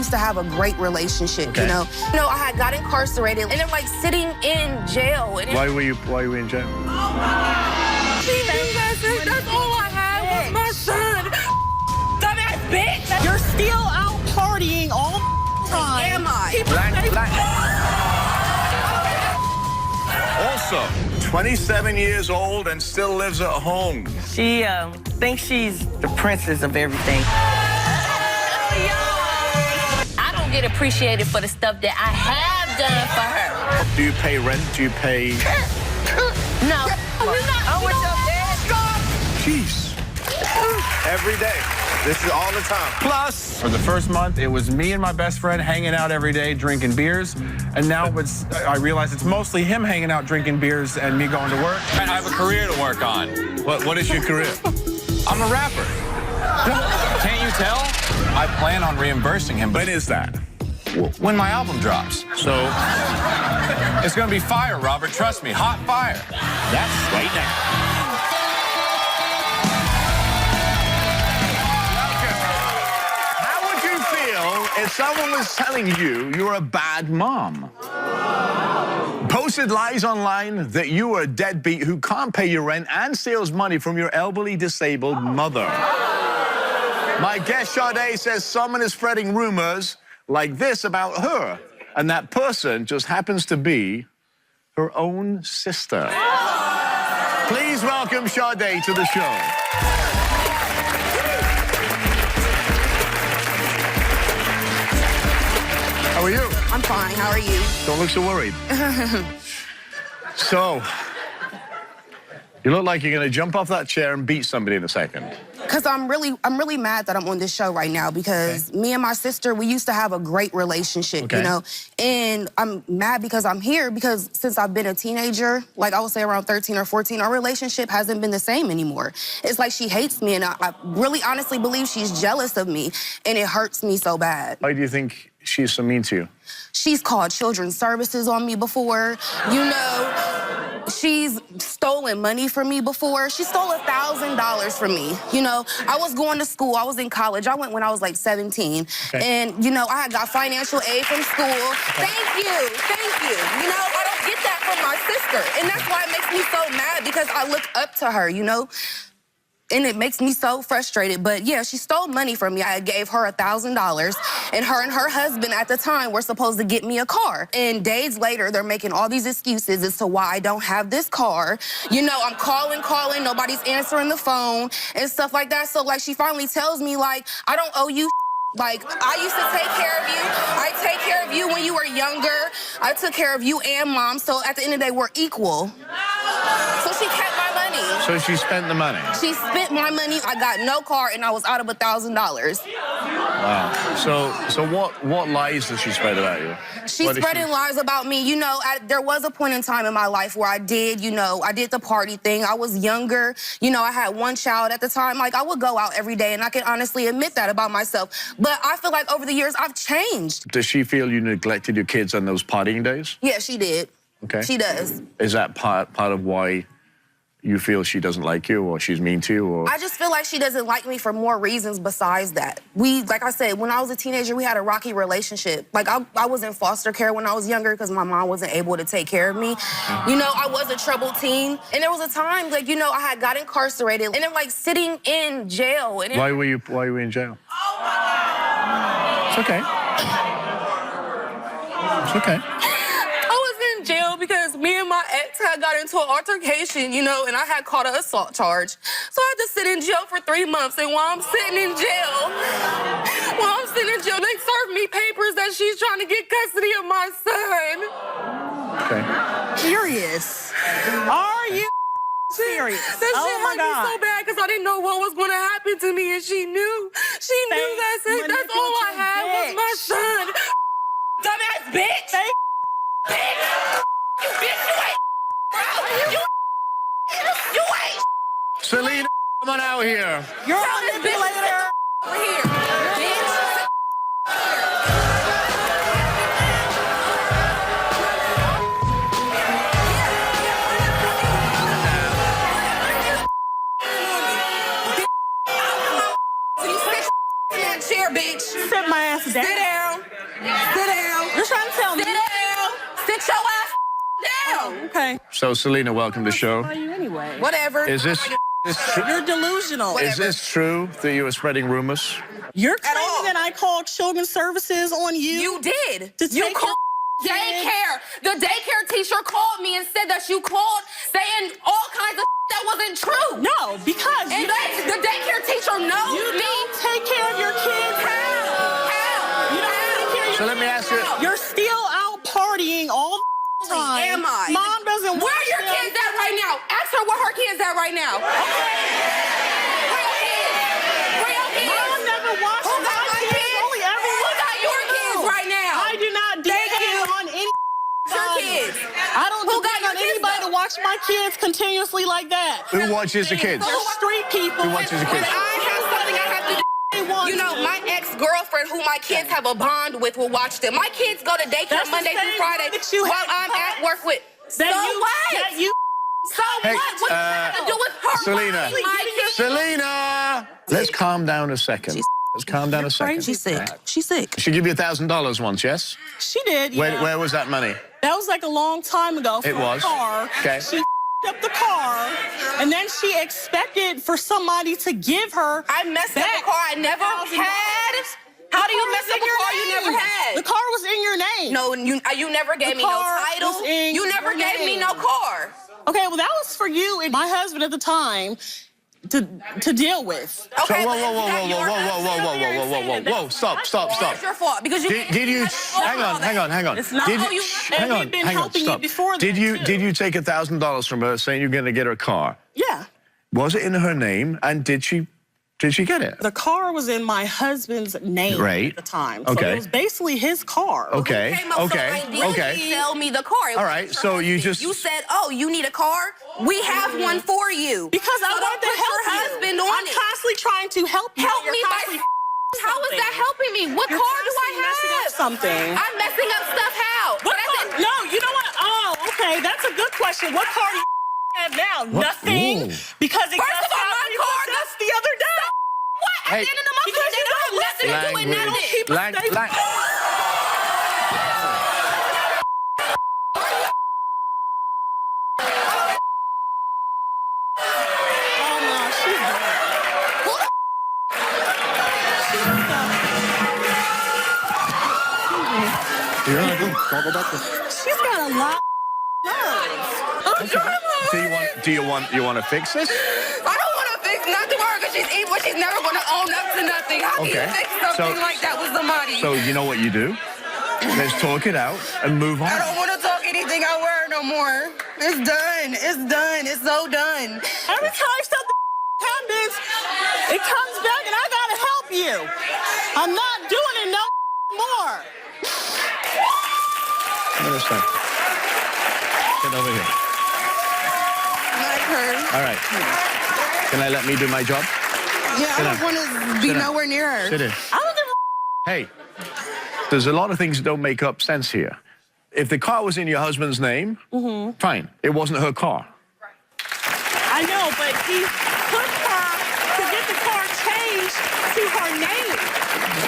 used to have a great relationship, you know. I had got incarcerated, and then like sitting in jail. And Why were you in jail? She knew that's all I had was my son. Dumbass bitch. You're still out partying all the time. Am I? Black. Also, 27 years old and still lives at home. She thinks she's the princess of everything. I don't get appreciated for the stuff that I have done for her. Do you pay rent? Do you pay... No. What's up, Dad? Jeez. Every day. This is all the time. Plus, for the first month, it was me and my best friend hanging out every day, drinking beers. And now I realize it's mostly him hanging out, drinking beers, and me going to work. I have a career to work on. What is your career? I'm a rapper. Can't you tell? I plan on reimbursing him. When is that? When my album drops. So it's going to be fire, Robert. Trust me. Hot fire. That's right now. If someone was telling you you're a bad mom, posted lies online that you are a deadbeat who can't pay your rent and steals money from your elderly disabled mother. My guest Sade says someone is spreading rumors like this about her, and that person just happens to be her own sister. Please welcome Sade to the show. How are you? I'm fine. How are you? Don't look so worried. So, you look like you're going to jump off that chair and beat somebody in a second. Because I'm really mad that I'm on this show right now because me and my sister, we used to have a great relationship, you know? And I'm mad because I'm here because since I've been a teenager, like I would say around 13 or 14, our relationship hasn't been the same anymore. It's like she hates me, and I really honestly believe she's jealous of me, and it hurts me so bad. Why do you think she's so mean to you? She's called children's services on me before, you know. She's stolen money from me before. She stole $1,000 from me, you know. I was going to school. I was in college. I went when I was like 17. And, you know, I had got financial aid from school. Thank you. You know, I don't get that from my sister. And that's why it makes me so mad because I look up to her, you know. And it makes me so frustrated. But yeah, she stole money from me. I gave her $1,000, and her husband at the time were supposed to get me a car. And days later, they're making all these excuses as to why I don't have this car. You know, I'm calling, nobody's answering the phone and stuff like that. So like she finally tells me like, I don't owe you. Like, I used to take care of you. I take care of you when you were younger. I took care of you and Mom. So at the end of the day, we're equal. So she kept my money. So she spent the money? She spent my money. I got no car, and I was out of $1,000. Wow. So what lies does she spread about you? She's spreading lies about me. You know, there was a point in time in my life where I did the party thing. I was younger. You know, I had one child at the time. Like, I would go out every day, and I can honestly admit that about myself. But I feel like over the years, I've changed. Does she feel you neglected your kids on those partying days? Yeah, she did. Okay. She does. Is that part of why you feel she doesn't like you or she's mean to you? Or? I just feel like she doesn't like me for more reasons besides that. Like I said, when I was a teenager, we had a rocky relationship. Like, I was in foster care when I was younger because my mom wasn't able to take care of me. You know, I was a troubled teen. And there was a time, like, you know, I had got incarcerated and then, like, sitting in jail. And Why were you in jail? It's okay. It's okay. Jail because me and my ex had got into an altercation, you know, and I had caught an assault charge. So I had to sit in jail for 3 months, and while I'm sitting in jail, they served me papers that she's trying to get custody of my son. Okay. Serious? Are you serious? That shit hurt me so bad because I didn't know what was going to happen to me, and she knew. She knew that's all I had was my son. Dumbass bitch! You bitch, you ain't, bro. You ain't. Selena, come on out here. You're a manipulator. Over here, bitch. Chair, bitch. Sit my ass down. Sit down. Sit down. You're trying to tell me. Sit down. Sit your ass down. Okay. So, Selena, welcome to the show. How are you anyway? Whatever. Is this true? You're delusional. Is this true that you were spreading rumors? You're all. claiming that I called Children's Services on you? You did. To You take called your daycare. The daycare teacher called me and said that you called saying all kinds of that wasn't true. No, because And the daycare teacher knows you me. don't take care of your kids. How? You don't take care of your So let me ask you. You're still out partying all the time. Am I? Mom doesn't Where watch are your them. kids at right now? Ask her where her kids at right now. Where your kids? Where your kids? Mom never watches Who got my kids? Only every Who got your kids right now? I do not depend on any Your kids. I don't Who got depend on your kids, anybody though? to watch my kids continuously like that. Who watches the kids? They're street people. Who watches the When kids? I have something I have to do. They want You know, my ex-girlfriend, who my kids have a bond with, will watch them. My kids go to daycare That's the Monday through same Friday one that you while have I'm at work with. So that what? you So Hey, what? What does that have to do with her? Selena. My kids? Selena! Let's calm down a second. Let's calm down a second. She's sick. She's sick. She gave you $1,000 once, yes? She did. Where, Yeah. where was that money? That was like a long time ago. For It was? A car. Okay. She up the car, and then she expected for somebody to give her. I messed up back a car I never had. How do you mess up a car you never had? The car was in your name. No, you never gave me no car title. was in You never your gave me name. no car. Okay, well that was for you and my husband at the time to deal with. Okay, So, but is that your husband? Stop. It's your fault because you Did you, hang on. It's not. Did Oh, you- and we've been helping you before Did then, you, too. did you take $1,000 from her saying you're going to get her a car? Yeah. Was it in her name, and did she get it? The car was in my husband's name Right. at the time. So Okay. it was basically his car. Okay, Came up so ideally sell me the car. It All was right, your so you husband. just- You said, oh, you need a car? We have one for you. Because So I don't want to put help your you. husband on I'm it. constantly trying to help you. Help You're me by... constantly How is that helping me? What You're car do I constantly messing up have? something. I'm messing up stuff how? What That's car? it. No, you know what? Oh, okay. That's a good question. What car do you have now? Nothing. Ooh. Because it First just of all, got my car repossessed the other day. What? At Hey. the end of the month, Because they you don't have don't nothing to do with none of it. Language. Oh, no, she's dead. She's got a lot of nerves. Do you want to fix this? I don't want to fix nothing with her because she's evil. She's never going to own up to nothing. How can Okay. you fix something like that with somebody? So you know what you do? Let's talk it out and move on. I don't want to talk anything out with her no more. It's done. It's done. It's so done. Every time something happens, it comes back and I gotta help you. I'm not doing it no more. Understand. Get over here. Like her. All right. Can I let me do my job? Yeah, I don't want to be Sit down. nowhere near her. Sit in. I don't give a Hey, there's a lot of things that don't make up sense here. If the car was in your husband's name, fine. It wasn't her car. I know, but he put her to get the car changed to her name.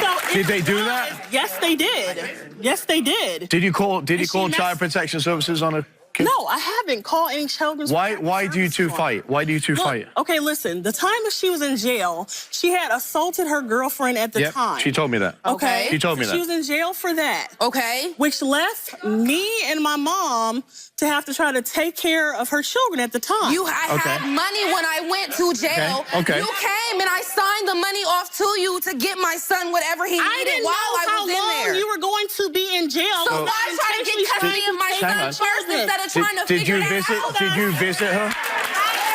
So Did they do was- that? Yes, they did. Yes, they did. Did you call And she Child messed- Protection Services on a kid? No, I haven't called any children's. Why do you two fight? Why do you two Look, fight? okay, listen. The time that she was in jail, she had assaulted her girlfriend at the Yep, time. she told me that. Okay. She told me So that. She was in jail for that. Okay. Which left me and my mom to have to try to take care of her children at the time. I Okay. had money when I went to jail. Okay. You came and I signed the money off to you to get my son whatever he I needed didn't while know I how was in long there. you were going to be in jail. So why try to get custody of my Hang son on. first instead of trying to Did figure you it visit? out? Did you visit her?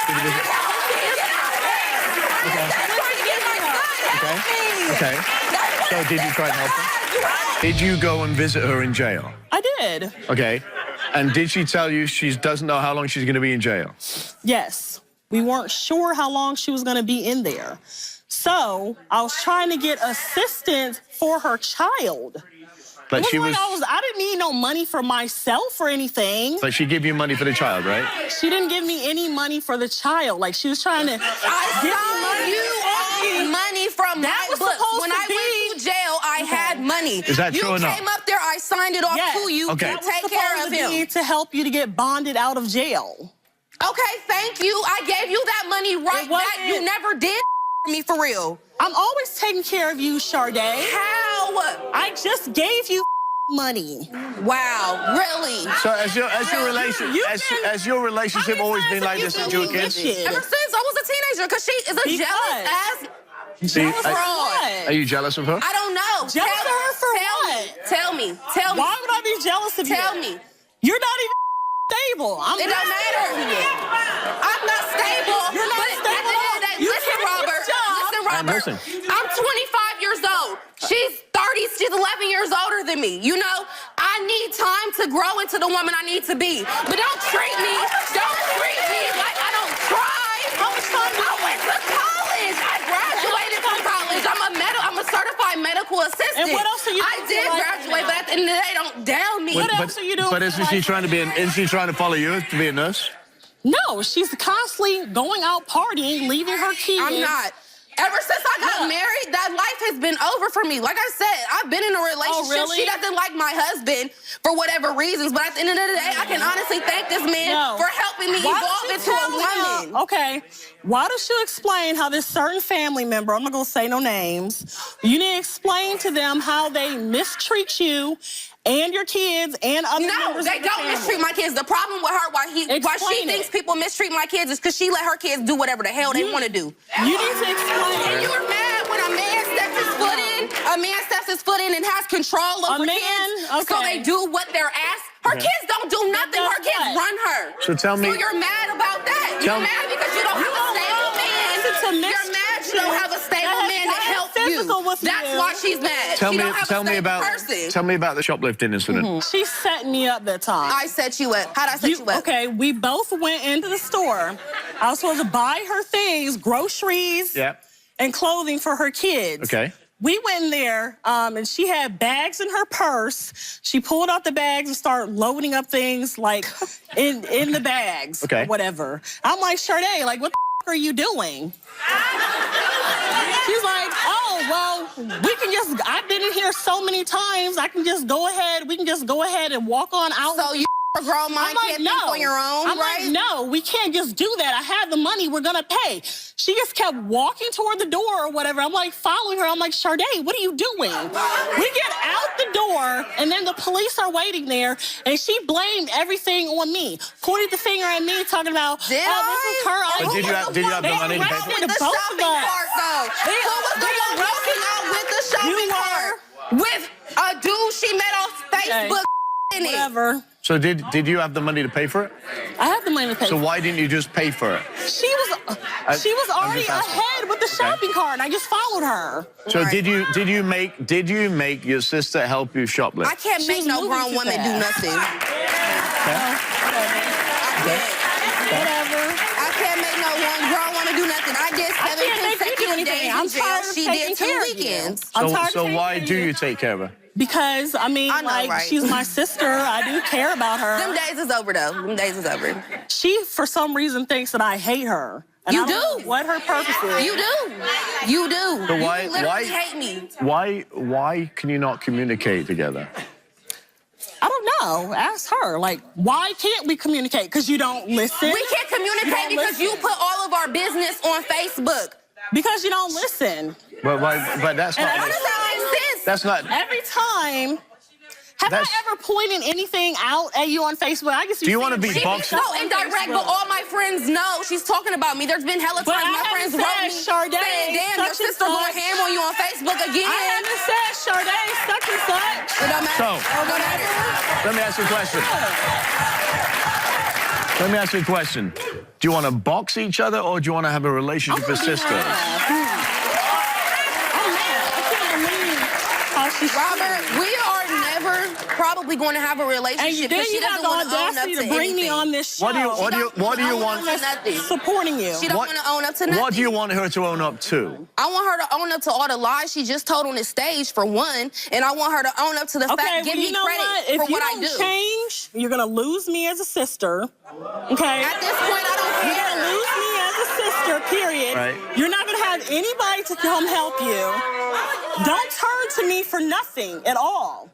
Did you visit? Okay. So did you try and help her? Did you go and visit her in jail? I did. Okay. And did she tell you she doesn't know how long she's going to be in jail? Yes. We weren't sure how long she was going to be in there. So I was trying to get assistance for her child. But she was. I didn't need no money for myself or anything. But she gave you money for the child, right? She didn't give me any money for the child. Like, she was trying to I give me signed money. you all money from That my was books. supposed When to I went to jail, I had money. money. Is that true or You not? came up there, I signed it off to you Okay. to That was take care of supposed to be him. to help you to get bonded out of jail. Okay, thank you. I gave you that money right It back. wasn't- You never did for me for real. I'm always taking care of you, Sade. How? I just gave you money. Wow, really? So has your relationship How many always times been have like you this since been you were kids? evicted? Ever since I was a teenager, because she is a jealous ass See, Jealous of fraud. what? are you jealous of her? I don't know. Jealous of her for what? Tell me. Why would I be jealous of you? Tell me. You're not even stable. It don't matter. I'm not stable. You're not but stable at the end of the day, You listen, can't get Robert. a job. Listen, Robert. listening. I'm 25 years old. She's 30. She's 11 years older than me. You know, I need time to grow into the woman I need to be. But don't treat me like I don't try. How much time do you I went to college. I graduated from college. I'm a certified medical assistant. And what else are you I doing did for life graduate, but at the end of the day, don't down me. What else are you doing But for isn't she life? trying to isn't she trying to follow you to be a nurse? No, she's constantly going out partying, leaving her kids. I'm not. Ever since I got married, that life has been over for me. Like I said, I've been in a relationship. really? She doesn't like my husband for whatever reasons, but at the end of the day, I can honestly thank this man for helping me Why evolve don't you into a tell him- woman. Okay, why don't you explain how this certain family member, I'm not gonna say no names, you need to explain to them how they mistreat you and your kids and other No, members they of the don't family. mistreat my kids. The problem with her, why she Explain thinks it. people mistreat my kids, is because she let her kids do whatever the hell they want to do. You need to explain And it. you're mad when a man steps his foot in and has control over man, kids, so okay. they do what they're asked. Her kids don't do nothing. Her kids what? run her. So tell me- So you're mad about that. You're mad because you don't have a stable man. You're mad you don't have a stable man to help you. That's why she's mad. Tell she me don't have a stable person. tell me about the shoplifting incident. She set me up that time. I set you up. How'd I set you up? Okay, we both went into the store. I was supposed to buy her things, groceries, Yeah. and clothing for her kids. Okay. We went in there, and she had bags in her purse. She pulled out the bags and started loading up things like in the bags, Okay. or whatever. I'm like, Sade, like, what the are you doing? She's like, oh, well, we can just, I've been in here so many times, we can just go ahead and walk on out. So you a grown mind can't think on your own, I'm right? like, no, we can't just do that. I have the money, we're gonna pay. She just kept walking toward the door or whatever. I'm like following her. I'm like, Sade, what are you doing? We get out the door, and then the police are waiting there, and she blamed everything on me. Pointed the finger at me, talking about, Did this is her. I? But did you have the money to pay for it? With the Both of shopping us. cart, though. Who was the one walking out with the shopping You cart? With a dude she met on Facebook in it. Whatever. So did you have the money to pay for it? I have the money to pay. So why didn't you just pay for it? She was already just asking. ahead with the shopping cart, and I just followed her. So did you make your sister help you shoplift? I can't make no moving grown too woman do fast. nothing. Whatever. I can't make no one grown woman do nothing. I did 7 can't make you do consecutive anything. days I'm in jail. tired of She taking did 2 care of you. weekends. I'm tired of So taking why care of do you. you take care of her? Because, I mean, I know, like, right? she's my sister. I do care about her. Them days is over, though. Them days is over. She, for some reason, thinks that I hate her. And You I don't do. know what her purpose is. You do. You do. So You why literally hate me. why can you not communicate together? I don't know. Ask her. Like, why can't we communicate? Because you don't listen. We can't communicate because you put all of our business on Facebook. Because you don't listen. But that's And not. How does that make sense? That's not. Every time. Have That's- I ever pointed anything out at you on Facebook? I guess Do you wanna be She be boxing? so indirect, but all my friends know she's talking about me. There's been hella But times I my haven't friends wrote me said, Sade, saying, damn, your such and sister going such. ham on you on Facebook again. I haven't said Sade, such and such. It don't matter. So- It don't matter. Let me ask you a question. Let me ask you a question. Do you want to box each other or do you want to have a relationship as sisters? I'm mad. I can't believe how she's Robert, we are never never probably going to have a And relationship then because she you have doesn't the want to own up audacity to to bring me anything. on this show. What do you want? Nothing. Supporting you. She don't want to own up to nothing. What do you want her to own up to? I want her to own up to all the lies she just told on this stage, for one, and I want her to own up to the fact, give me you know credit what? for If you what I don't do. change, you're gonna lose me as a sister. Okay. At this point, I don't You're care. gonna lose me as a sister, period. Right. You're not gonna have anybody to come help you. Don't turn to me for nothing at all.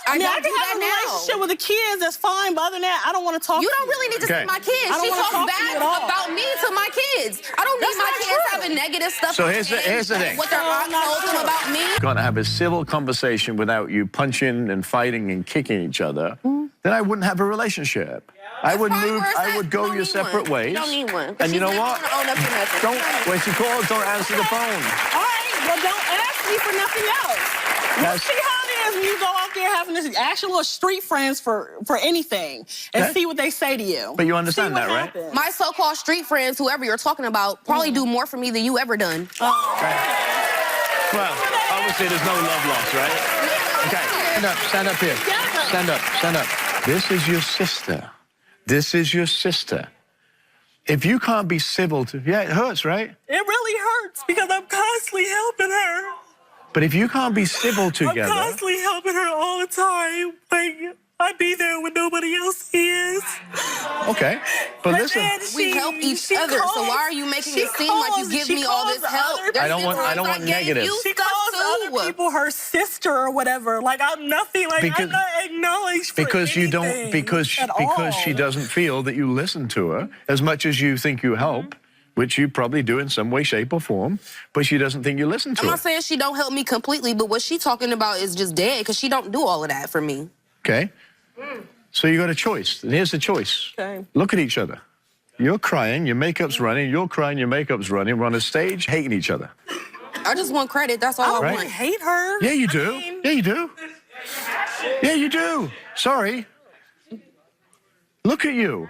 I mean, I don't can do have a that now. relationship with the kids, that's fine, but other than that, I don't want to talk You to don't really need to Okay. see my kids. I don't She wanna talks talk to you bad at all. about me to my kids. I don't need That's my not kids true. having negative stuff. So on here's the them, thing. What their aunt not told them true. about me. Going to have a civil conversation without you punching and fighting and kicking each other, then I wouldn't have a relationship. I would Fine, move. where's I that? would go You don't your need separate one. ways. You don't need one. And you know She's what? never gonna own up to nothing. Don't. When she calls, don't answer the phone. All right, well, don't ask me for nothing else. We'll That's- see how it is when you go out there having this actual street friends for anything and Okay. see what they say to you. But you understand See what that, right? happens. My so-called street friends, whoever you're talking about, probably do more for me than you ever done. Well, obviously there's no love lost, right? Okay, stand up. Stand up here. Stand up. Stand up. This is your sister. This is your sister. If you can't be civil to, yeah, it hurts, right? It really hurts because I'm constantly helping her. But if you can't be civil together, I'm constantly helping her all the time. Like, I be there when nobody else is. okay. But listen, We help each other, so why are you making it seem like you give me all this help? I don't want negative. She calls other people her sister or whatever. Like, I'm nothing. Like, Because- I'm not acknowledged for because you don't, anything because at she all. doesn't feel that you listen to her as much as you think you help, which you probably do in some way, shape, or form. But she doesn't think you listen to I'm her. not saying she don't help me completely, but what she talking about is just dead because she don't do all of that for me. Okay. So you got a choice. And here's the choice. Okay. Look at each other. You're crying, your makeup's running. You're crying, your makeup's running. We're on a stage hating each other. I just want credit. That's all I Right. want. I hate her. Yeah, you do. I mean, Yeah, you do. Yeah, you do. Sorry. Look at you.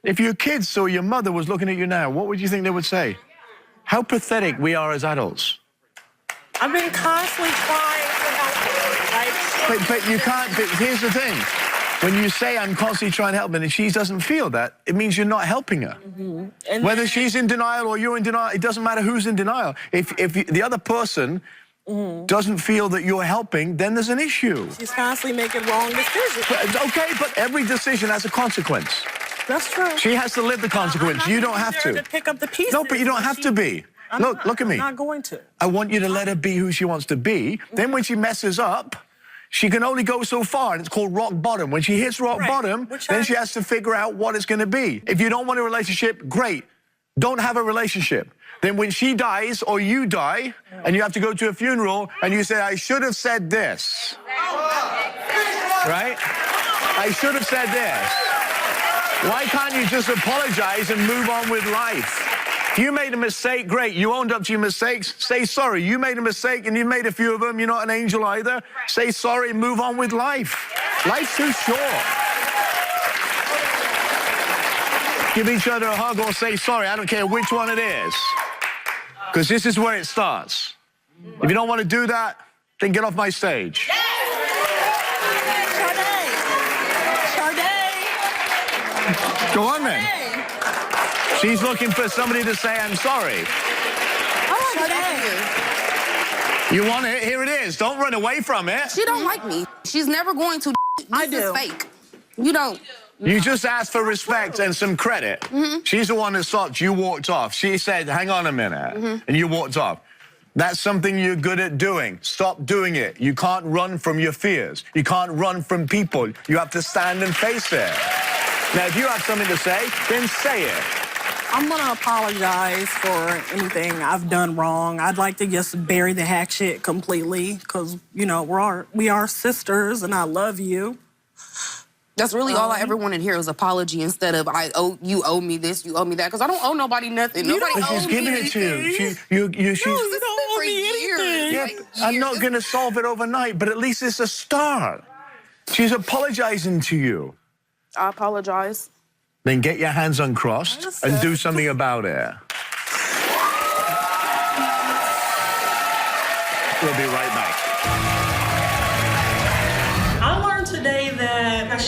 If your kids saw your mother was looking at you now, what would you think they would say? How pathetic we are as adults. I've been constantly trying to help her. Like, But you can't. But here's the thing. When you say I'm constantly trying to help her and she doesn't feel that, it means you're not helping her. and Whether she's in denial or you're in denial, it doesn't matter who's in denial. If the other person doesn't feel that you're helping, then there's an issue. she's constantly making wrong decisions. Okay, but every decision has a consequence. That's true. She has to live the consequence. I'm You not don't have there to. pick up the pieces. No, but you don't have to be. Look at me. I'm not going to. I want you to let her be who she wants to be. Then when she messes up, she can only go so far, and it's called rock bottom. When she hits rock Right. bottom, Which then I- she has to figure out what it's going to be. If you don't want a relationship, great. Don't have a relationship. Then when she dies or you die, and you have to go to a funeral, and you say, I should have said this. Right? I should have said this. Why can't you just apologize and move on with life? If you made a mistake, great. You owned up to your mistakes. Say sorry. You made a mistake and you made a few of them. You're not an angel either. Say sorry and move on with life. Life's too short. Give each other a hug or say sorry. I don't care which one it is. Because this is where it starts. If you don't want to do that, then get off my stage. Sade. Go on then. She's looking for somebody to say, I'm sorry. You want it? Here it is. Don't run away from it. She don't like me. She's never going to. I This is do. fake. You don't. You just asked for respect and some credit. She's the one that stopped. You walked off. She said, hang on a minute. And you walked off. That's something you're good at doing. Stop doing it. You can't run from your fears. You can't run from people. You have to stand and face it. Now, if you have something to say, then say it. I'm gonna apologize for anything I've done wrong. I'd like to just bury the hack shit completely, because you know we are sisters, and I love you. That's really all I ever wanted to hear was apology instead of you owe me this, you owe me that, because I don't owe nobody nothing. Nobody But she's owes giving me it to you. anything. She's... You don't owe For me years. anything. Yeah, Like, I'm not years. going to solve it overnight, but at least it's a start. She's apologizing to you. I apologize. Then get your hands uncrossed and do something about it. We'll be right back.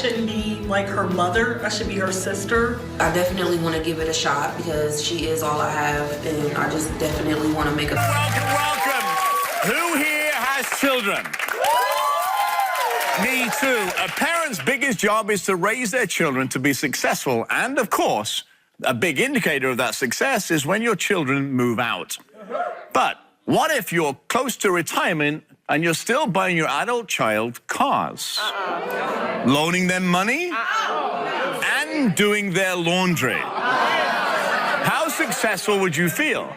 shouldn't be like her mother. I should be her sister. I definitely want to give it a shot because she is all I have, and I just definitely want to make a... Welcome. Who here has children? Me too. A parent's biggest job is to raise their children to be successful. And, of course, a big indicator of that success is when your children move out. But what if you're close to retirement and you're still buying your adult child cars? Loaning them money? And doing their laundry? How successful would you feel?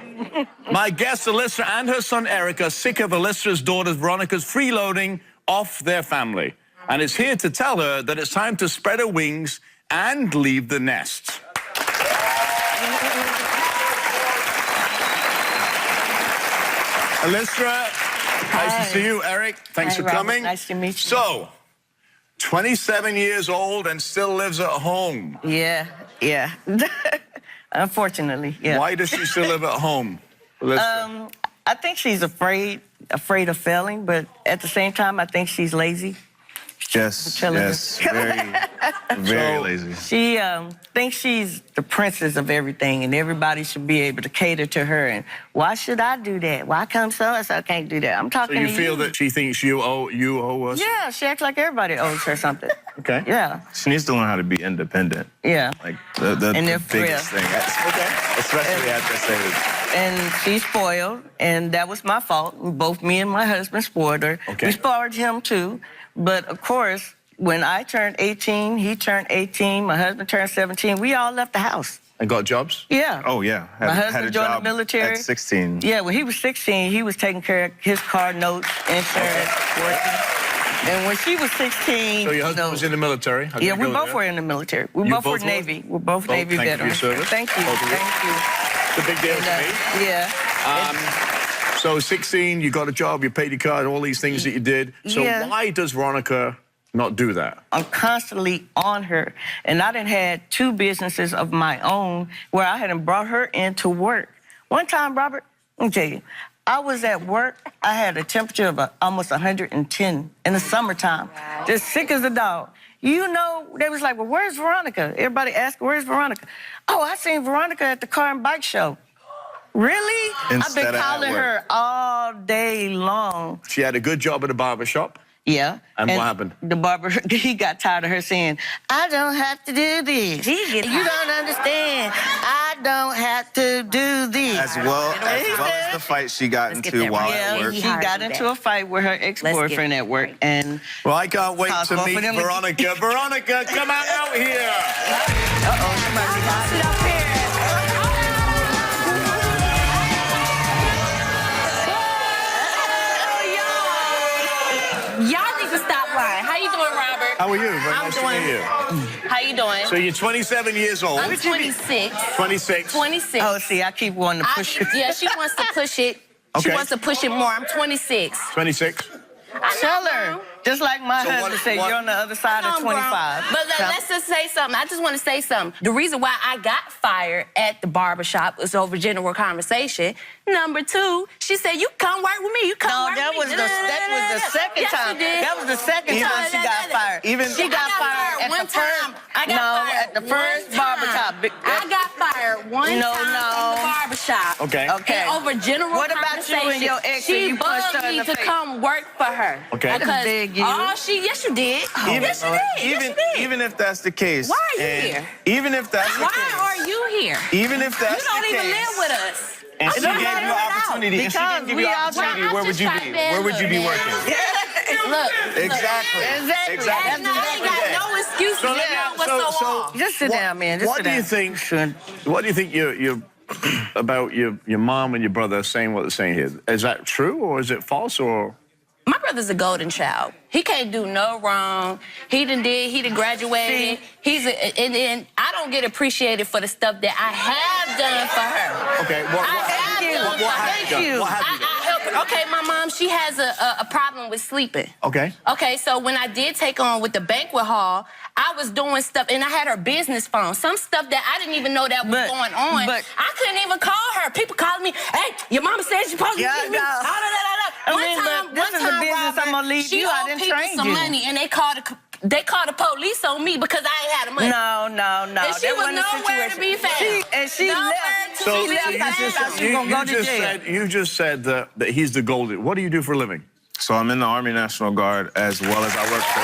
My guest, Alyssa, and her son, Eric, are sick of Alyssa's daughter, Veronica's freeloading off their family, and is here to tell her that it's time to spread her wings and leave the nest. Alyssa, nice to see you. Eric, thanks for coming. Nice to meet you. So, 27 years old and still lives at home. Yeah. Unfortunately, yeah. Why does she still live at home, Alyssa? I think she's afraid of failing, but at the same time, I think she's lazy. Yes, very lazy. She thinks she's the princess of everything, and everybody should be able to cater to her. And why should I do that? Why come so-and-so can't do that? I'm talking to you. So you feel that she thinks you owe us? Yeah, she acts like everybody owes her something. Okay. Yeah. She needs to learn how to be independent. Yeah. Like the biggest thing. Okay. Especially at this age. And she's spoiled, and that was my fault. Both me and my husband spoiled her. Okay. We spoiled him too. But of course, when I turned 18, he turned 18, my husband turned 17, we all left the house. And got jobs? Yeah. Oh, yeah. My husband had a joined job the military. At 16. Yeah, when he was 16, he was taking care of his car notes, insurance, working. And when she was 16... So your husband was in the military? Yeah, we both were in the military. We both were Navy. We're both Navy veterans. Thank you for your service. Thank you. Thank you. It's a big deal to me. Yeah. So 16, you got a job, you paid your card, all these things that you did. So Yeah. why does Veronica not do that? I'm constantly on her. And I done had 2 businesses of my own where I hadn't brought her into work. One time, Robert, let me tell you, I was at work. I had a temperature of almost 110 in the summertime, just sick as a dog. You know, they was like, well, where's Veronica? Everybody asked, where's Veronica? Oh, I seen Veronica at the car and bike show. Really? I've been calling her all day long. She had a good job at a barber shop. Yeah. And what happened? The barber, he got tired of her saying, I don't have to do this. You don't understand. I don't have to do this. As well as the fight she got into while at work. She got into a fight with her ex-boyfriend at work. And well, I can't wait to both meet of them. Veronica. Veronica, come on out here. Uh-oh, she might be loud. Y'all need to stop lying. How you doing, Robert? How are you? Very nice to meet you. How you doing? So you're 27 years old. I'm 26. 26. 26. Oh, see, I keep wanting to push it. Yeah, she wants to push it. She Okay. wants to push it more. I'm 26. 26. Tell her. Just like my husband said, you're on the other side of 25. But let's just say something. I just want to say something. The reason why I got fired at the barbershop was over general conversation. Number 2, she said, you come work with me. You come work with me. That was the second time. That was the second time she got fired. She got fired at one the first. time. I got fired at the first barbershop. I got fired one time from the barbershop. Okay. Okay. And over general What about you conversation, and your ex she and you punched bugged her in me the to face? come work for her. Okay. Because beg you. yes, you did. Yes, you did. Yes, you did. Even if that's the case. Why are you here? Even if that's the Why case. are you here? Even if that's You don't the even case. live with us. And she gave you opportunity. And she didn't give you opportunity. Where would you be? Where would you be working? Look. Exactly. Exactly. Exactly. And I ain't got no excuses. So You let me- know what's so wrong. Just sit down, man. Just What sit do you down. think? What do you think you about your mom and your brother saying what they're saying here? Is that true or is it false or? My brother's a golden child. He can't do no wrong. He done graduated. And then I don't get appreciated for the stuff that I have done for her. Okay, what have you done? What have you done? I help her. Okay, my mom, she has a problem with sleeping. Okay. Okay, so when I did take on with the banquet hall, I was doing stuff, and I had her business phone. Some stuff that I didn't even know that was going on. but- I couldn't even call her. People calling me, hey, your mama said she's supposed to give me. I mean, but this is a business I'm gonna leave she you. I owed didn't people train some you. money, and they called they called the police on me because I ain't had the money. No. And she was nowhere to be found. She left. So You you just said that he's the golden. What do you do for a living? So I'm in the Army National Guard as well as I work for.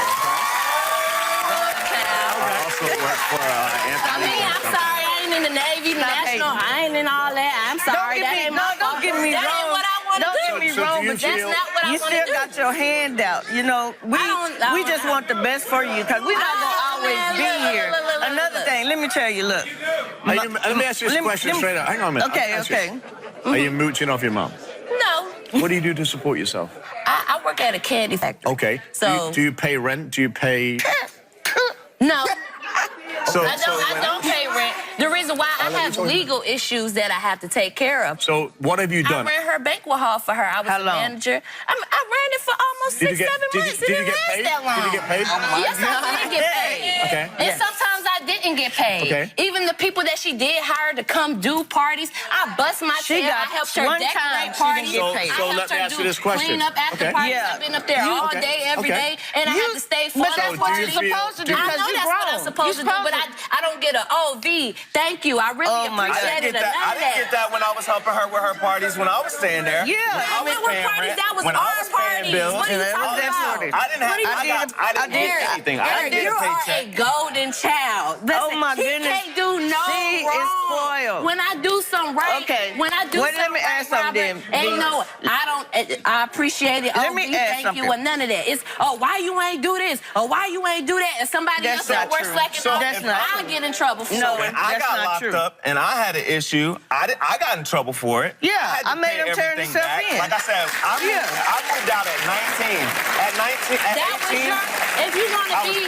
I also work for Anthony. I'm sorry, I ain't in the Navy, National. I ain't in all that. I'm sorry. Don't get me wrong. That ain't what I want to do. Don't get me wrong, but that's not what I you want to still do. got your hand out. You know, we just want the best for you because we're not gonna always be here. Another thing, let me tell you. Look, Let me ask you this question straight up. Hang on a minute. Okay. Are you mooching off your mom? No. What do you do to support yourself? I work at a candy factory. Okay. So do you pay rent? Do you pay? No. So I don't pay rent. The reason why I have legal issues that I have to take care of. So what have you done? I ran her banquet hall for her. I was a manager. I ran it for almost 6-7 months. It didn't last that long. Did you get paid? Yes, I did get paid. Okay. And sometimes I didn't get paid. Okay. Even the people that she did hire to come do parties, I bust my tail. I helped her decorate parties. So let me ask you this question. Clean up after parties. I've been up there all day, every day, and I have to stay for But that's what you're supposed to do. I know that's what I'm supposed to do, but I don't get a V. Thank you. I really appreciate it. I didn't get that when I was helping her with her parties when I was staying there. Yeah. I was paying rent. That was our parties. What are you talking about? I didn't get anything. I didn't get a paycheck. You are a golden child. Listen, Oh my goodness. He can't do no She wrong. is spoiled. When I do something right, when I do something let me ask something Robert, then. ain't no, I appreciate it. Let me ask thank you, or none of that. It's, why you ain't do this? Or why you ain't do that? And somebody else at work slacking off, I'll get in trouble for it. When I got locked up and I had an issue, I got in trouble for it. Yeah, I made him turn himself in. Like I said, I moved out at 19. At 18, if you want to be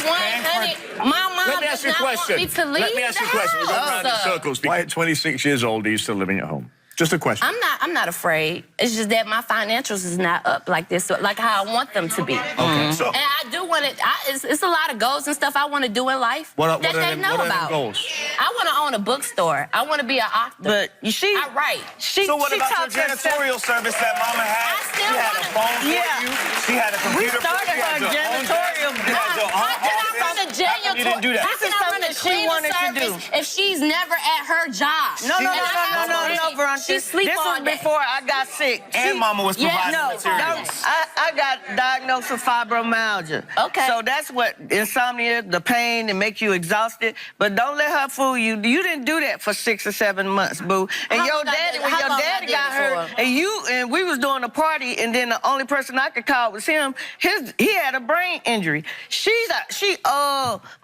100, my mom does not want me to leave Let me ask you a question. We're going around in circles. Why at 26 years old are you still living at home? Just a question. I'm not afraid. It's just that my financials is not up like this, like how I want them to be. Okay. So, and I do want it. It's a lot of goals and stuff I want to do in life that they know about. Goals? I want to own a bookstore. I want to be an author. But you see, I write. So what about your janitorial service that Mama had? She had a phone for you. She had a computer. We started her janitorial. How can I run a janitorial? You didn't do that. How can I run a cleaning service if she's never at her job? No, Veronica. She sleep this all was day. before I got sick. And Mama was providing materials. I got diagnosed with fibromyalgia. Okay. So that's what insomnia, the pain, and make you exhausted. But don't let her fool you. You didn't do that for 6 or 7 months, boo. And when your daddy got hurt, and we was doing a party, and then the only person I could call was him. He had a brain injury.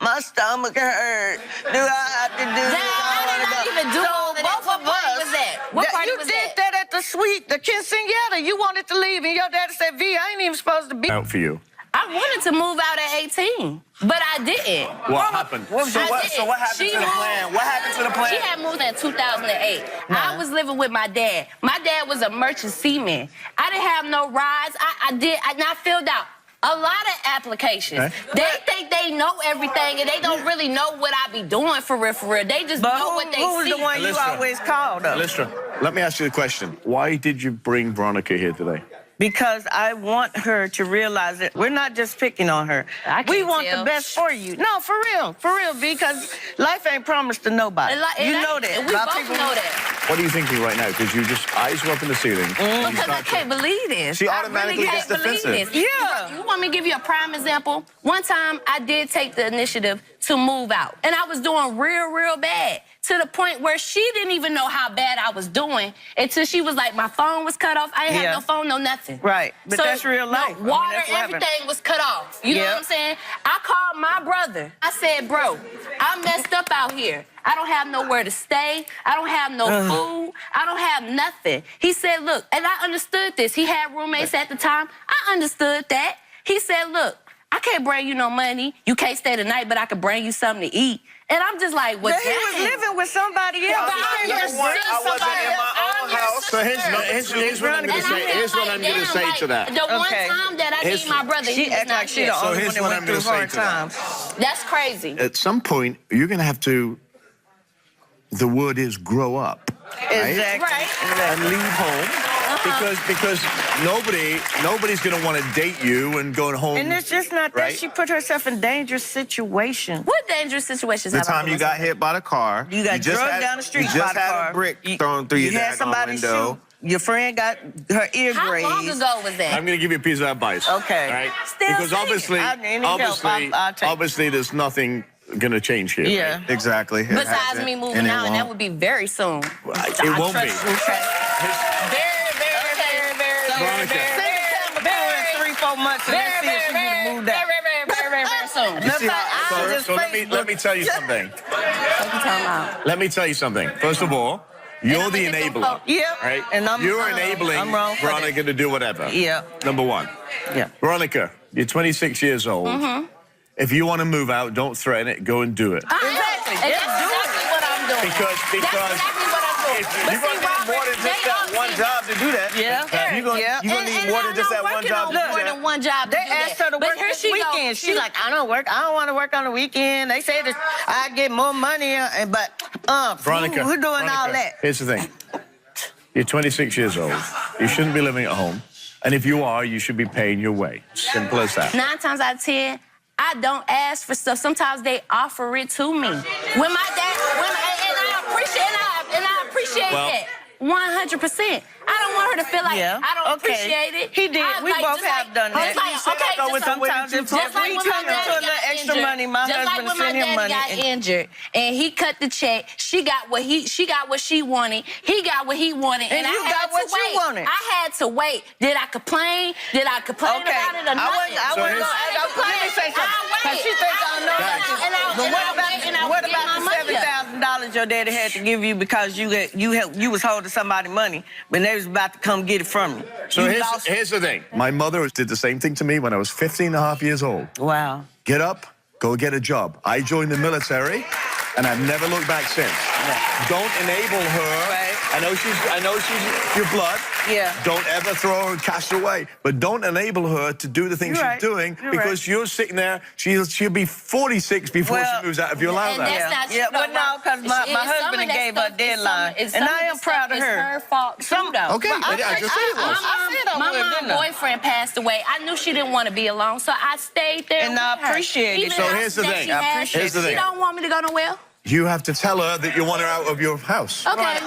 My stomach hurt. Do I have to do this? I did not even do all of that. What party was that? What party was that? You did that at the suite, the quinceañera. You wanted to leave, and your daddy said, V, I ain't even supposed to be out for you. I wanted to move out at 18, but I didn't. What happened? So what happened to the plan? What happened to the plan? She had moved in 2008. I was living with my dad. My dad was a merchant seaman. I didn't have no rides. I filled out a lot of applications. Okay. They think they know everything, and they don't really know what I be doing for real, for real. They just know what they see. Who was the one you always called, though? Lystra, let me ask you a question. Why did you bring Veronica here today? Because I want her to realize that we're not just picking on her. We want the best for you. No, for real, because life ain't promised to nobody. You know that. We both know that. What are you thinking right now? Because you just eyes were up in the ceiling. Because I can't believe this. She automatically gets defensive. Yeah. You want me to give you a prime example? One time, I did take the initiative to move out. And I was doing real bad. To the point where she didn't even know how bad I was doing until she was like, my phone was cut off. I ain't have no phone, no nothing. Right, but that's real life. No, water, everything was cut off. You know what I'm saying? I called my brother. I said, bro, I'm messed up out here. I don't have nowhere to stay. I don't have no food. I don't have nothing. He said, look, and I understood this. He had roommates at the time. I understood that. He said, look, I can't bring you no money. You can't stay the night, but I can bring you something to eat. And I'm just like, what? But he was living with somebody else. I wasn't in my own house. So here's what I'm going to say. Here's what I'm going to say to that. The one time that I need my brother, he was not here. So here's what I'm going to say to that. That's crazy. At some point, you're going to have to, the word is grow up. Right? Exactly. And leave home. Because nobody's going to want to date you and go home. And it's just not that. She put herself in dangerous situations. What dangerous situations? The time you got hit by the car. You got drugged down the street by the car. You just had a brick thrown through your daggone window. Your friend got her ear grazed. How long ago was that? I'm going to give you a piece of advice. Okay. All right? Still because saying obviously, there's nothing going to change here. Yeah. Right? Exactly. Besides me moving out, and that would be very soon. It won't be. Veronica. Send the camera in 3-4 months and let's see if she can move that. Very soon. So let me tell you something. Let me tell you something. First of all, you're the enabler. Yeah. Right? And You're enabling Veronica to do whatever. Yeah. Number one. Yeah. Veronica, you're 26 years old. If you want to move out, don't threaten it. Go and do it. Exactly. That's exactly what I'm doing. Because that's exactly what I'm doing. You're going to need more than just that one job to do that. Yeah. You're going to need more than just that one job to do that. More than one job to They do that. asked her to work this weekend. She's like, I don't work. I don't want to work on the weekend. They say that I get more money, but Veronica, who's doing all that? Here's the thing. You're 26 years old. You shouldn't be living at home. And if you are, you should be paying your way. Simple as that. 9 times out of 10, I don't ask for stuff. Sometimes they offer it to me. When my dad, and I appreciate that. 100%. I don't want her to feel like I don't appreciate it. He did. We both have done that. Sometimes if we come into a little extra money, my husband sent him money. Just like when my daddy got injured and he cut the check, she got what she wanted. He got what he wanted, and I you had got what to wait. you wanted. I had to wait. Did I complain? Did I complain about it or nothing? Let me say something. Because she thinks I don't know about you. But what about the $7,000 your daddy had to give you because you was holding somebody money, but they was about to come get it from you? So here's the thing. My mother did the same thing to me when I was 15 and a half years old. Wow. Get up, go get a job. I joined the military, and I've never looked back since. Don't enable her. Right. I know she's your blood. Yeah. Don't ever throw her and cast her away. But don't enable her to do the things she's doing because you're sitting there. She'll be 46 before she moves out of your life. But no, because my husband gave her a deadline, and I am proud of her. It's her fault too, though. Okay, I just said it was. My mom's boyfriend passed away. I knew she didn't want to be alone, so I stayed there. And I appreciate it. So here's the thing. Here's the thing. She don't want me to go nowhere. You have to tell her that you want her out of your house. Okay.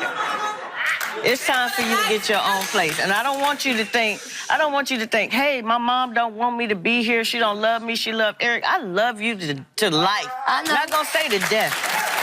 It's time for you to get your own place. And I don't want you to think, hey, my mom don't want me to be here. She don't love me. She love Eric. I love you to life. I'm not going to say to death.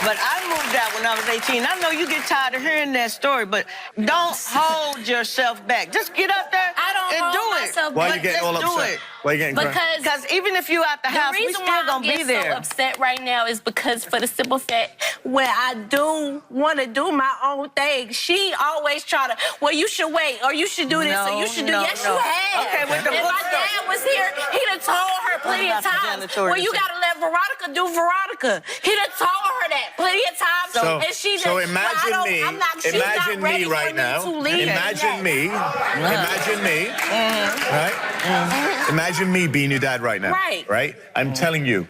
But I moved out when I was 18. I know you get tired of hearing that story, but don't hold yourself back. Just get up there and do it. Why are you getting all upset? Why are you getting crazy? Because even if you out the house, we still going to be there. The reason why I'm so upset right now is because for the simple fact, when I do want to do my own thing, she always try to, well, you should wait, or you should do this, or you should do yes, you have. Okay, with the if my dad was here, he'd have told her plenty of times, well, you got to let Veronica do Veronica. He'd have told her that plenty of times, and she just, imagine me right now. Imagine me, right? Imagine me being your dad right now. Right? I'm telling you,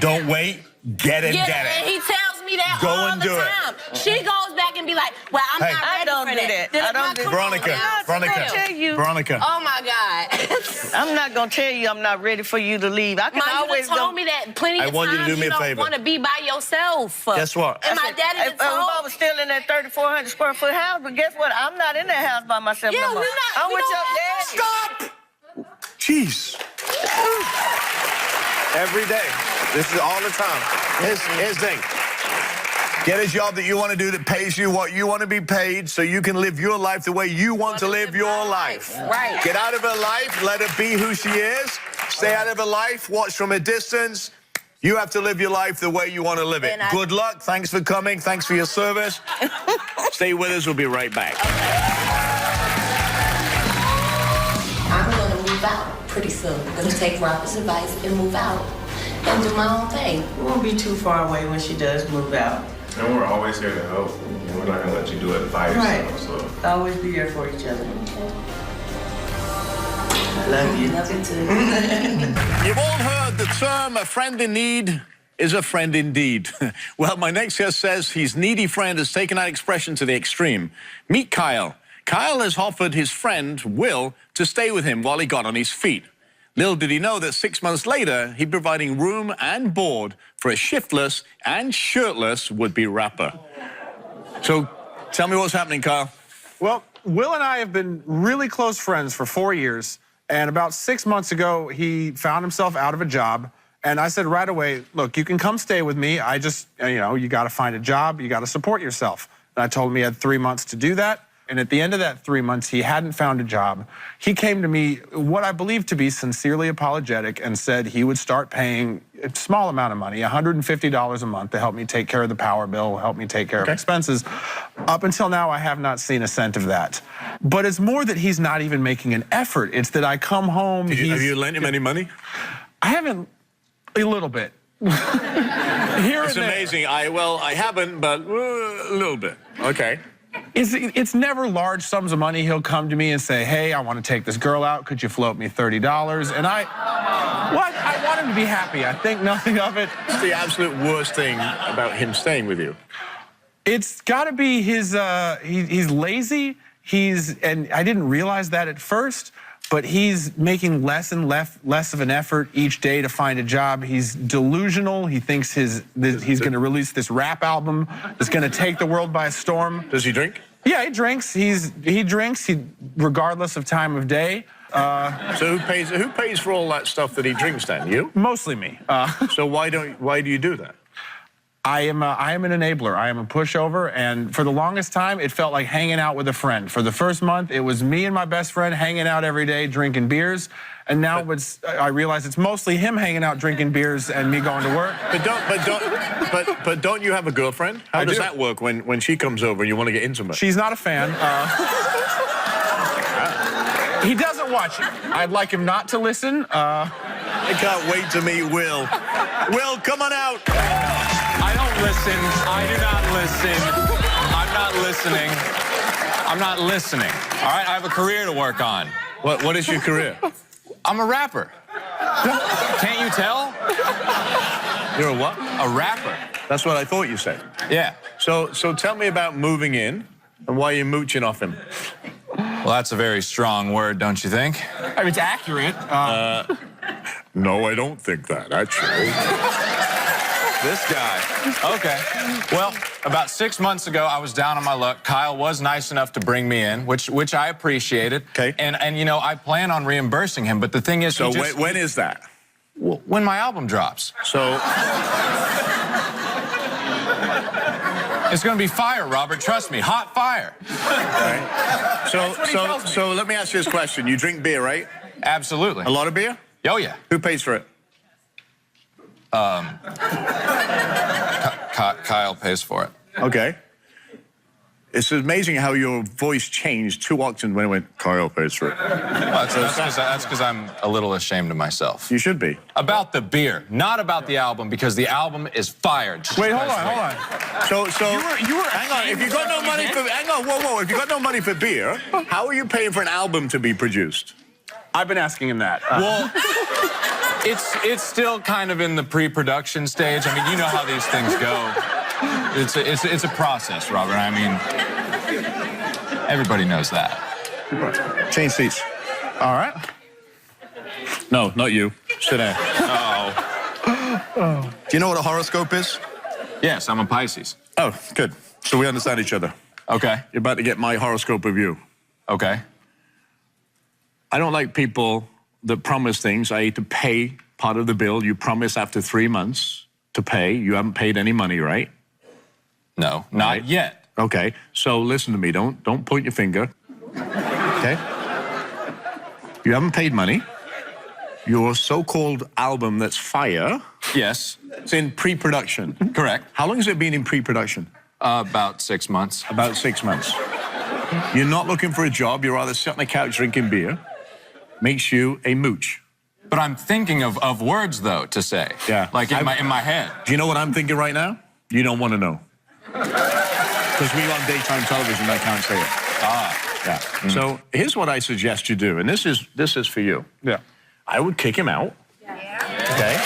don't wait, get it, get it. And he tells me that Go all and the do it. time. She goes back and be like, well, I'm not ready for that. I don't do that. Veronica. Oh, my God. I'm not going to tell you I'm not ready for you to leave. I can always you told me that plenty of times. I want you to do me a favor. You don't want to be by yourself. Guess what? And my daddy told me. I was still in that 3,400 square foot house, but guess what? I'm not in that house by myself no more. I'm with your dad. Stop! Jeez. Every day. This is all the time. Here's the thing. Get a job that you want to do that pays you what you want to be paid so you can live your life the way you want to live your life. Right. Get out of her life. Let her be who she is. Stay out of her life. Watch from a distance. You have to live your life the way you want to live it. Good luck. Thanks for coming. Thanks for your service. Stay with us. We'll be right back. I'm going to move out pretty soon. I'm going to take Robert's advice and move out and do my own thing. We won't be too far away when she does move out. And we're always here to help. And we're not going to let you do it by yourself. So. Always be here for each other. Love you. Love you too. You've all heard the term a friend in need is a friend indeed. Well, my next guest says his needy friend has taken that expression to the extreme. Meet Kyle. Kyle has offered his friend, Will, to stay with him while he got on his feet. Little did he know that 6 months later, he'd be providing room and board for a shiftless and shirtless would-be rapper. So, tell me what's happening, Kyle. Well, Will and I have been really close friends for 4 years, and about 6 months ago, he found himself out of a job, and I said right away, look, you can come stay with me. I just, you got to find a job. You got to support yourself. And I told him he had 3 months to do that. And at the end of that 3 months, he hadn't found a job. He came to me, what I believe to be sincerely apologetic, and said he would start paying a small amount of money, $150 a month, to help me take care of the power bill, help me take care of expenses. Up until now, I have not seen a cent of that. But it's more that he's not even making an effort. It's that I come home. Have you lent him any money? I haven't, a little bit. It's amazing. I haven't, but a little bit. Okay. It's never large sums of money. He'll come to me and say, hey, I want to take this girl out. Could you float me $30? And I want him to be happy. I think nothing of it. What's the absolute worst thing about him staying with you? It's got to be his, he's lazy. And I didn't realize that at first, but he's making less and less of an effort each day to find a job. He's delusional. He thinks he's going to release this rap album that's going to take the world by storm. Does he drink? Yeah, he drinks. He drinks regardless of time of day. So who pays for all that stuff that he drinks then? You? Mostly me. So why do you do that? I am an enabler. I am a pushover, and for the longest time, it felt like hanging out with a friend. For the first month, it was me and my best friend hanging out every day, drinking beers, and now I realize it's mostly him hanging out, drinking beers, and me going to work. But don't you have a girlfriend? How does that work when she comes over and you want to get intimate? She's not a fan. He doesn't watch it. I'd like him not to listen. I can't wait to meet Will. Will, come on out. I don't listen. I do not listen. I'm not listening. I'm not listening. All right, I have a career to work on. What is your career? I'm a rapper. Can't you tell? You're a what? A rapper. That's what I thought you said. Yeah. So tell me about moving in and why you're mooching off him. Well, that's a very strong word, don't you think? I mean, it's accurate. No, I don't think that, actually. This guy. Okay. Well, about 6 months ago, I was down on my luck. Kyle was nice enough to bring me in, which I appreciated. Okay. And I plan on reimbursing him, but the thing is... So when is that? Well, when my album drops. So... It's going to be fire, Robert. Trust me. Hot fire. Okay. So let me ask you this question. You drink beer, right? Absolutely. A lot of beer? Oh, yeah. Who pays for it? Kyle pays for it. Okay. It's amazing how your voice changed 2 octaves when it went, Kyle pays for it. Well, that's because I'm a little ashamed of myself. You should be. About the beer, not about the album, because the album is fired. Wait, hold on. So you were hang on. If you got no money for whoa. If you got no money for beer, how are you paying for an album to be produced? I've been asking him that. Well, it's still kind of in the pre-production stage. I mean, you know how these things go. It's a process, Robert. I mean, everybody knows that. Change seats. All right. No, not you. Sit down. Uh-oh. Do you know what a horoscope is? Yes, I'm a Pisces. Oh, good. So we understand each other. Okay. You're about to get my horoscope of you. Okay. I don't like people that promise things. I hate to pay part of the bill. You promise after 3 months to pay. You haven't paid any money, right? No, not yet. Okay. So listen to me. Don't point your finger. Okay? You haven't paid money. Your so-called album that's fire. Yes. It's in pre-production. Correct. How long has it been in pre-production? About 6 months. About 6 months. You're not looking for a job. You're either sitting on the couch drinking beer. Makes you a mooch. But I'm thinking of words, though, to say. Yeah. Like in my head. Do you know what I'm thinking right now? You don't want to know. Because we're on daytime television, I can't say it. Yeah. So here's what I suggest you do, and this is for you. Yeah. I would kick him out. Okay.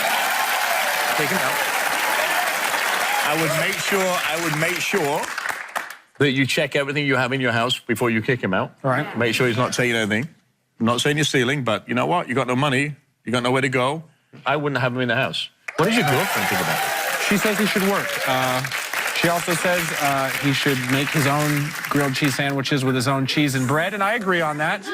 Kick him out. I would make sure that you check everything you have in your house before you kick him out. All right. Make sure he's not taking anything. I'm not saying you're stealing, but you know what? You got no money. You got nowhere to go. I wouldn't have him in the house. What does your girlfriend think about it? She says he should work. She also says he should make his own grilled cheese sandwiches with his own cheese and bread, and I agree on that.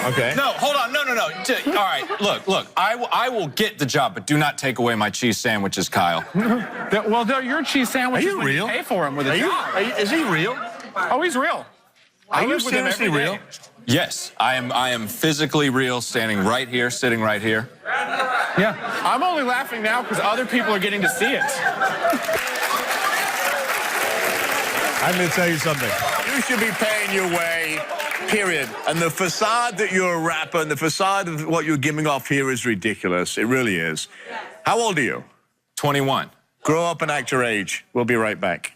Okay. No, hold on. No. All right, look. I will get the job, but do not take away my cheese sandwiches, Kyle. Well, they're your cheese sandwiches when you pay for them with a job. Is he real? Oh, he's real. Are you seriously real? Yes, I am physically real, standing right here, sitting right here. Yeah. I'm only laughing now because other people are getting to see it. I'm going to tell you something. You should be paying your way, period. And the facade that you're a rapper and the facade of what you're giving off here is ridiculous. It really is. How old are you? 21. Grow up and act your age. We'll be right back.